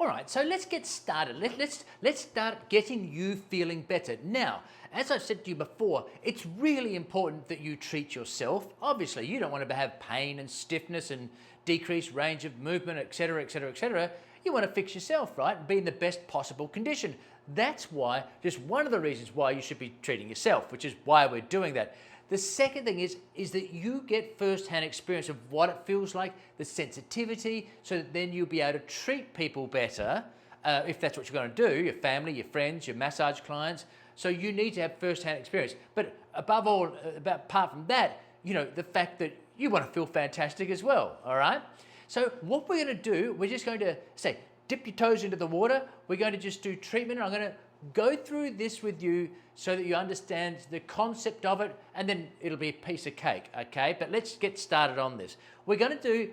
All right, so let's get started. Let's start getting you feeling better. Now, as I've said to you before, it's really important that you treat yourself. Obviously, you don't want to have pain and stiffness and decreased range of movement, etc., etc., etc. You want to fix yourself, right? And be in the best possible condition. That's why, just one of the reasons why you should be treating yourself, which is why we're doing that. The second thing is that you get first-hand experience of what it feels like, the sensitivity, so that then you'll be able to treat people better if that's what you're going to do, your family, your friends, your massage clients. So you need to have first-hand experience. But above all, apart from that, you know, the fact that you want to feel fantastic as well, all right? So what we're going to do, we're just going to say, dip your toes into the water. We're going to just do treatment. I'm going to go through this with you so that you understand the concept of it, and then it'll be a piece of cake, okay? But let's get started on this. We're going to do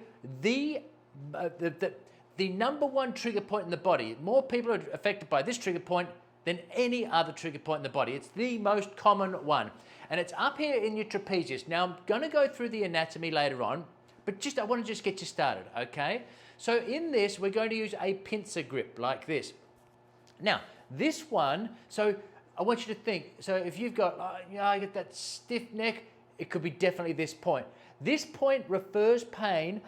the number one trigger point in the body. More people are affected by this trigger point than any other trigger point in the body. It's the most common one, and it's up here in your trapezius. Now, I'm going to go through the anatomy later on, but I want to just get you started, okay? So in this, we're going to use a pincer grip like this. Now, this one, so I want you to think, so if you've got, I get that stiff neck, it could be definitely this point. This point refers pain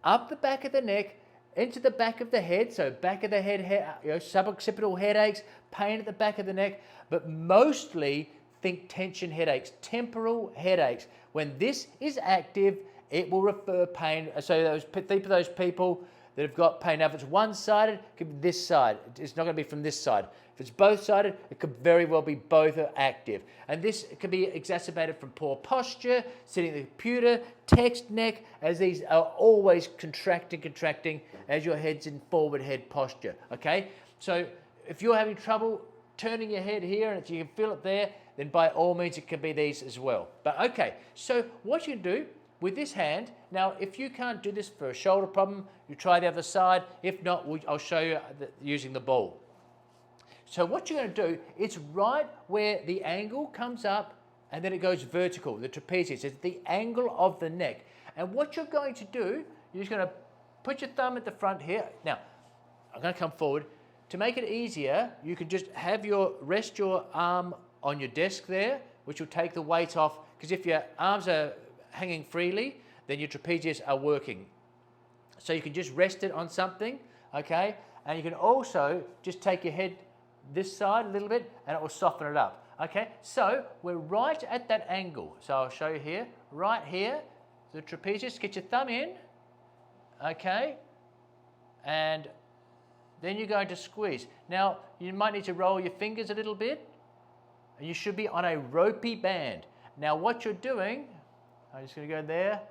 up the back of the neck, into the back of the head, so back of the head, suboccipital headaches, pain at the back of the neck, but mostly think tension headaches, temporal headaches. When this is active, it will refer pain, so those people that have got pain. Now, if it's one-sided, it could be this side. It's not going to be from this side. If it's both-sided, it could very well be both are active. And this can be exacerbated from poor posture, sitting at the computer, text neck, as these are always contracting as your head's in forward head posture, okay? So if you're having trouble turning your head here and you can feel it there, then by all means it can be these as well. But okay, so what you do with this hand, now if you can't do this for a shoulder problem, you try the other side. If not, I'll show you using the ball. So what you're going to do, it's right where the angle comes up and then it goes vertical, the trapezius. It's the angle of the neck. And what you're going to do, you're just going to put your thumb at the front here. Now, I'm going to come forward. To make it easier, you can just rest your arm on your desk there, which will take the weight off, because if your arms are hanging freely, then your trapezius are working. So you can just rest it on something, okay? And you can also just take your head this side a little bit and it will soften it up, okay? So we're right at that angle. So I'll show you here, right here, the trapezius, get your thumb in, okay? And then you're going to squeeze. Now, you might need to roll your fingers a little bit. You should be on a ropey band. Now what you're doing, I'm just going to go there.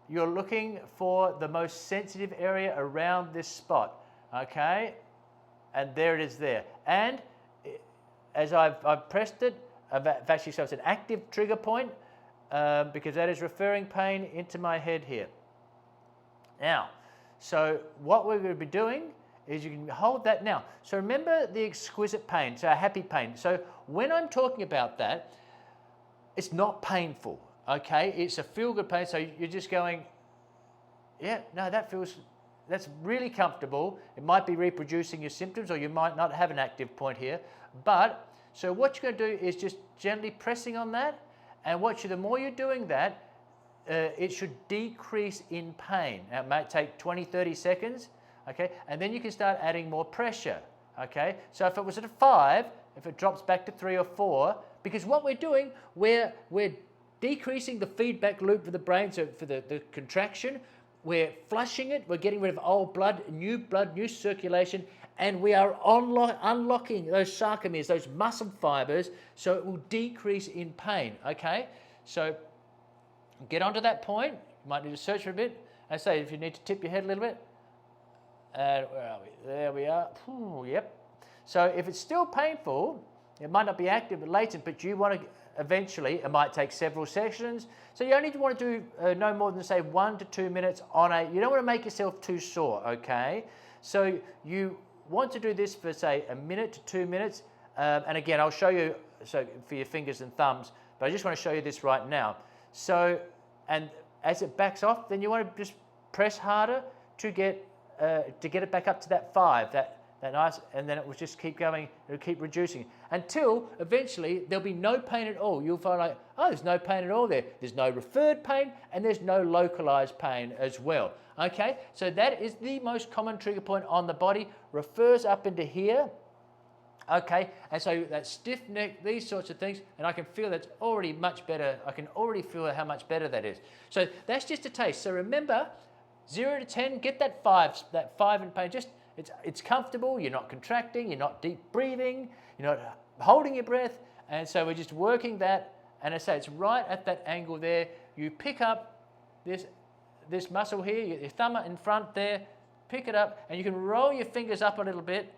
You're looking for the most sensitive area around this spot, okay? And there it is there. And as I've pressed it, actually, so it's an active trigger point because that is referring pain into my head here. Now, so what we're going to be doing is you can hold that now. So remember the exquisite pain, so a happy pain. So when I'm talking about that, it's not painful. Okay, it's a feel-good pain, so you're just going, yeah, no, that's really comfortable. It might be reproducing your symptoms, or you might not have an active point here. But, so what you're going to do is just gently pressing on that, and the more you're doing that, it should decrease in pain. Now, it might take 20, 30 seconds, okay, and then you can start adding more pressure, okay? So if it was at a 5, if it drops back to 3 or 4, because what we're doing, we're decreasing the feedback loop for the brain, so for the contraction, we're flushing it, we're getting rid of old blood, new circulation, and we are unlocking those sarcomeres, those muscle fibers, so it will decrease in pain, okay? So get onto that point. You might need to search for a bit. I say if you need to tip your head a little bit. Where are we? There we are. Ooh, yep. So if it's still painful, it might not be active but latent, but you want to eventually, it might take several sessions. So you only want to do no more than say 1 to 2 minutes you don't want to make yourself too sore, okay? So you want to do this for say 1 minute to 2 minutes. And again, I'll show you for your fingers and thumbs, but I just want to show you this right now. So, and as it backs off, then you want to just press harder to get to get it back up to that 5, that nice, and then it will just keep going, it'll keep reducing until eventually there'll be no pain at all. You'll find like, oh, there's no pain at all there. There's no referred pain and there's no localized pain as well. Okay, so that is the most common trigger point on the body, refers up into here. Okay, and so that stiff neck, these sorts of things, and I can feel that's already much better. I can already feel how much better that is. So that's just a taste. So remember, 0 to 10, get that 5 in pain. Just it's comfortable, you're not contracting, you're not deep breathing, you're not holding your breath, and so we're just working that, and I say it's right at that angle there. You pick up this muscle here, your thumb in front there, pick it up, and you can roll your fingers up a little bit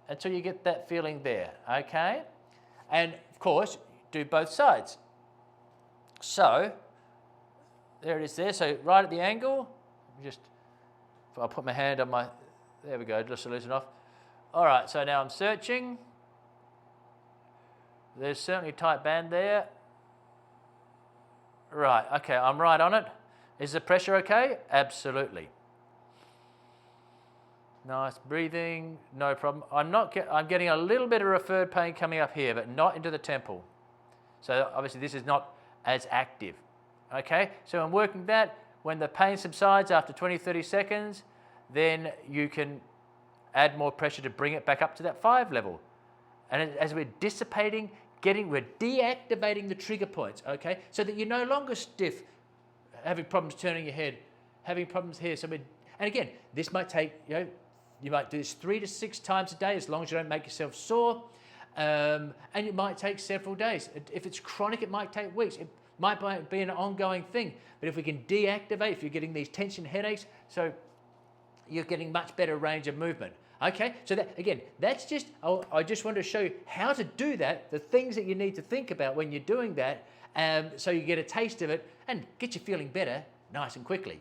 until you get that feeling there, okay? And of course, do both sides. So, there it is there, so right at the angle, I'll put my hand on my, there we go, just to loosen off. All right, so now I'm searching. There's certainly a tight band there. Right, okay, I'm right on it. Is the pressure okay? Absolutely. Nice breathing, no problem. I'm getting a little bit of referred pain coming up here, but not into the temple. So obviously this is not as active. Okay, so I'm working that. When the pain subsides after 20, 30 seconds, then you can add more pressure to bring it back up to that 5 level. And as we're dissipating, we're deactivating the trigger points, okay? So that you're no longer stiff, having problems turning your head, having problems here. And again, this might take, you might do this 3 to 6 times a day as long as you don't make yourself sore. And it might take several days. If it's chronic, it might take weeks. It might be an ongoing thing. But if we can deactivate, if you're getting these tension headaches, so you're getting much better range of movement. Okay, so that, again, that's just, I just wanted to show you how to do that, the things that you need to think about when you're doing that, so you get a taste of it and get you feeling better nice and quickly.